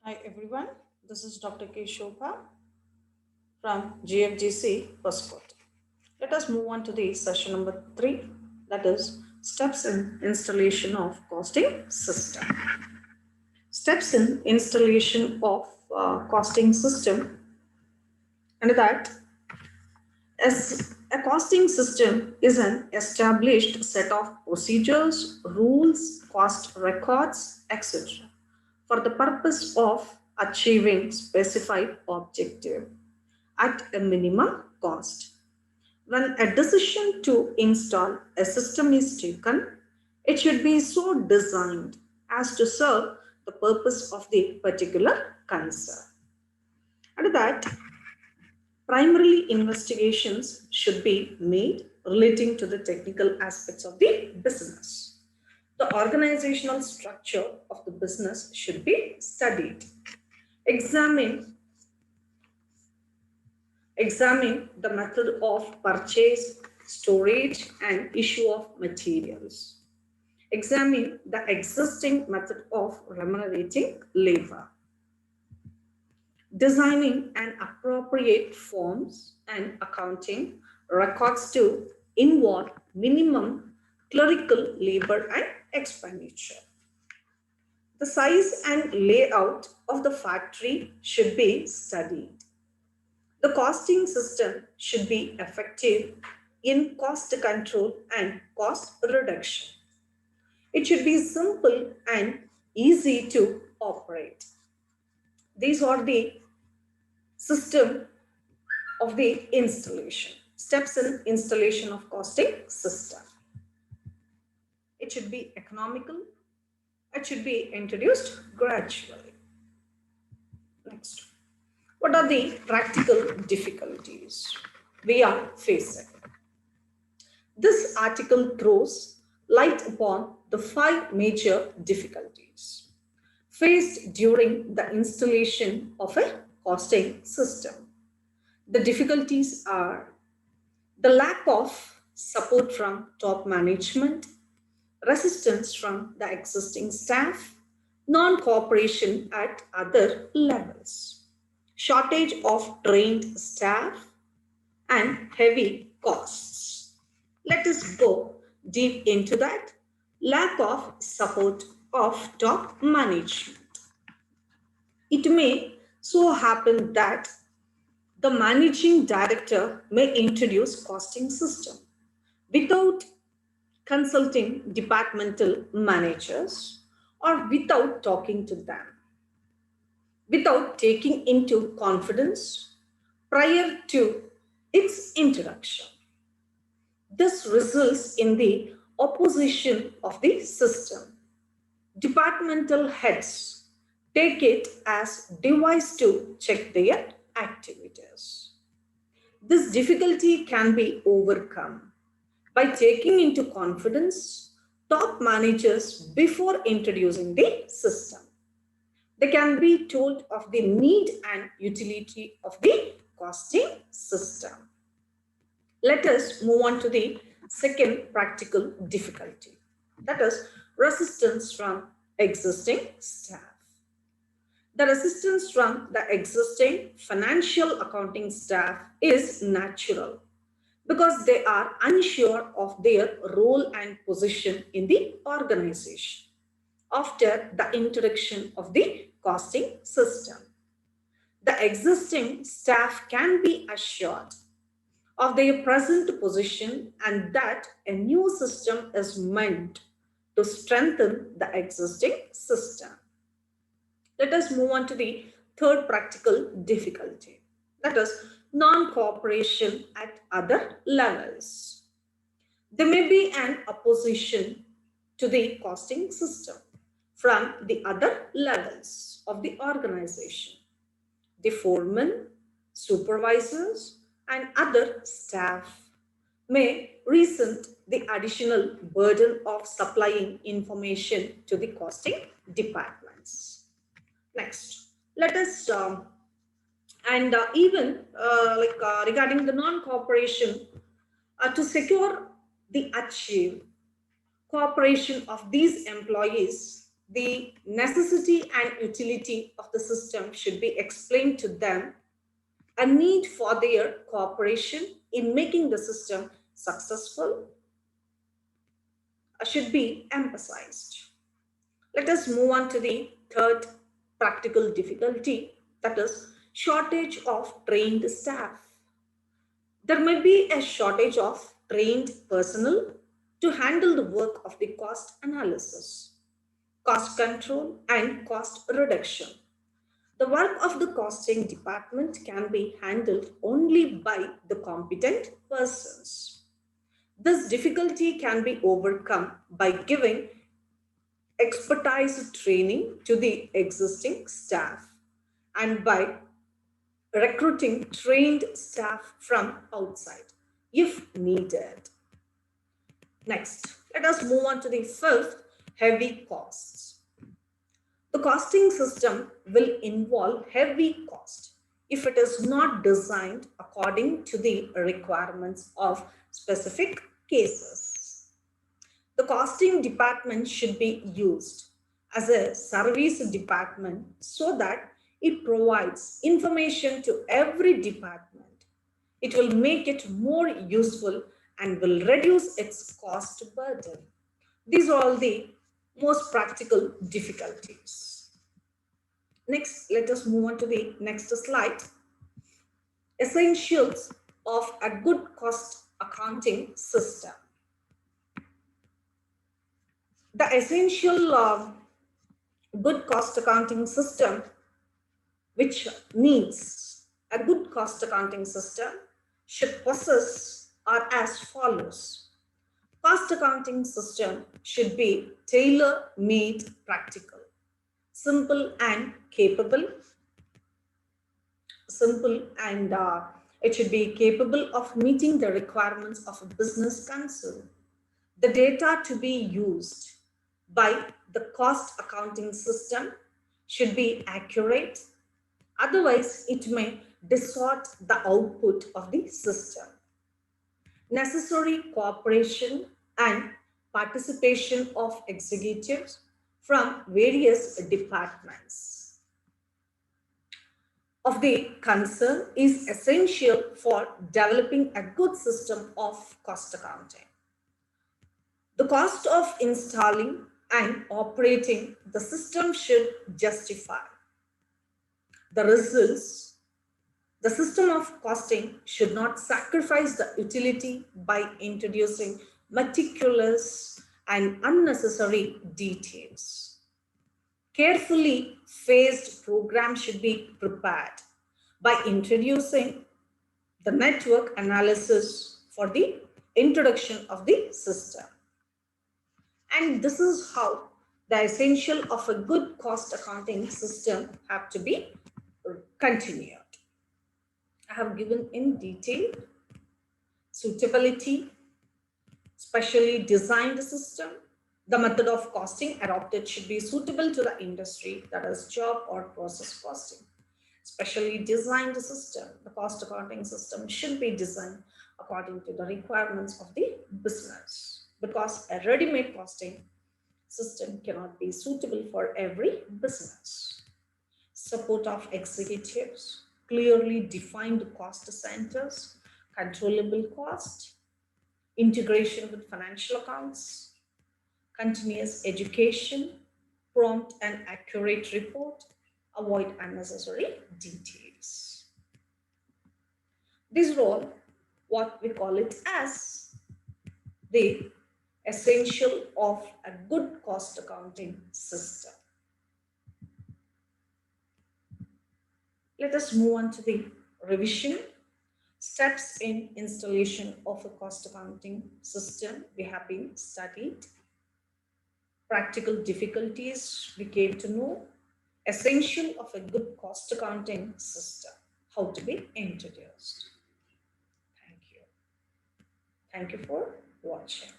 Hi everyone, this is Dr. K. Shobha from GFGC Passport. Let us move on to the session number 3, that is steps in installation of costing system. Steps in installation of costing system, and that as a costing system is an established set of procedures, rules, cost records, etc. for the purpose of achieving specified objective at a minimum cost. When a decision to install a system is taken, it should be so designed as to serve the purpose of the particular concern. And that primarily investigations should be made relating to the technical aspects of the business. The organizational structure of the business should be studied. Examine Examine the method of purchase, storage, and issue of materials. Examine the existing method of remunerating labor. Designing an appropriate forms and accounting records to involve minimum clerical labor and expenditure. The size and layout of the factory should be studied. The costing system should be effective in cost control and cost reduction. It should be simple and easy to operate. These are the system of the installation. Steps in installation of costing system. It should be economical. It should be introduced gradually. Next. What are the practical difficulties we are facing? This article throws light upon the 5 major difficulties faced during the installation of a costing system. The difficulties are the lack of support from top management, resistance from the existing staff, non-cooperation at other levels, shortage of trained staff, and heavy costs. Let us go deep into that. Lack of support of top management. It may so happen that the managing director may introduce costing system without consulting departmental managers or without talking to them, without taking into confidence prior to its introduction. This results in the opposition of the system. Departmental heads take it as device to check their activities. This difficulty can be overcome by taking into confidence top managers before introducing the system. They can be told of the need and utility of the costing system. Let us move on to the second practical difficulty, that is resistance from existing staff. The resistance from the existing financial accounting staff is natural because they are unsure of their role and position in the organization after the introduction of the costing system. The existing staff can be assured of their present position and that a new system is meant to strengthen the existing system. Let us move on to the third practical difficulty, that is non-cooperation at other levels. There may be an opposition to the costing system from the other levels of the organization. The foremen, supervisors, and other staff may resent the additional burden of supplying information to the costing departments. Next, let us and even regarding the non-cooperation to secure the achieve cooperation of these employees, The necessity and utility of the system should be explained to them. A need for their cooperation in making the system successful should be emphasized. Let us move on to the third practical difficulty, that is shortage of trained staff. There may be a shortage of trained personnel to handle the work of the cost analysis, cost control, and cost reduction. The work of the costing department can be handled only by the competent persons. This difficulty can be overcome by giving expertise training to the existing staff and by recruiting trained staff from outside if needed. Next, let us move on to the fifth, heavy costs. The costing system will involve heavy cost if it is not designed according to the requirements of specific cases. The costing department should be used as a service department so that it provides information to every department. It will make it more useful and will reduce its cost burden. These are all the most practical difficulties. Next, let us move on to the next slide. Essentials of a good cost accounting system. The essential good cost accounting system, which needs a good cost accounting system, should possess are as follows. Cost accounting system should be tailor-made practical, simple and capable, it should be capable of meeting the requirements of a business concern. The data to be used by the cost accounting system should be accurate. Otherwise, it may distort the output of the system. Necessary cooperation and participation of executives from various departments of the concern is essential for developing a good system of cost accounting. The cost of installing and operating the system should justify the results. The system of costing should not sacrifice the utility by introducing meticulous and unnecessary details. Carefully phased program should be prepared by introducing the network analysis for the introduction of the system. And this is how the essential of a good cost accounting system have to be continued. I have given in detail suitability, specially designed system. The method of costing adopted should be suitable to the industry, that is job or process costing. Specially designed system, the cost accounting system should be designed according to the requirements of the business, because a ready-made costing system cannot be suitable for every business. Support of executives, clearly defined cost centers, controllable cost, integration with financial accounts, continuous education, prompt and accurate report, avoid unnecessary details. These are all what we call it as the essential of a good cost accounting system. Let us move on to the revision. Steps in installation of a cost accounting system we have been studied. Practical difficulties we came to know. Essential of a good cost accounting system, how to be introduced. Thank you. Thank you for watching.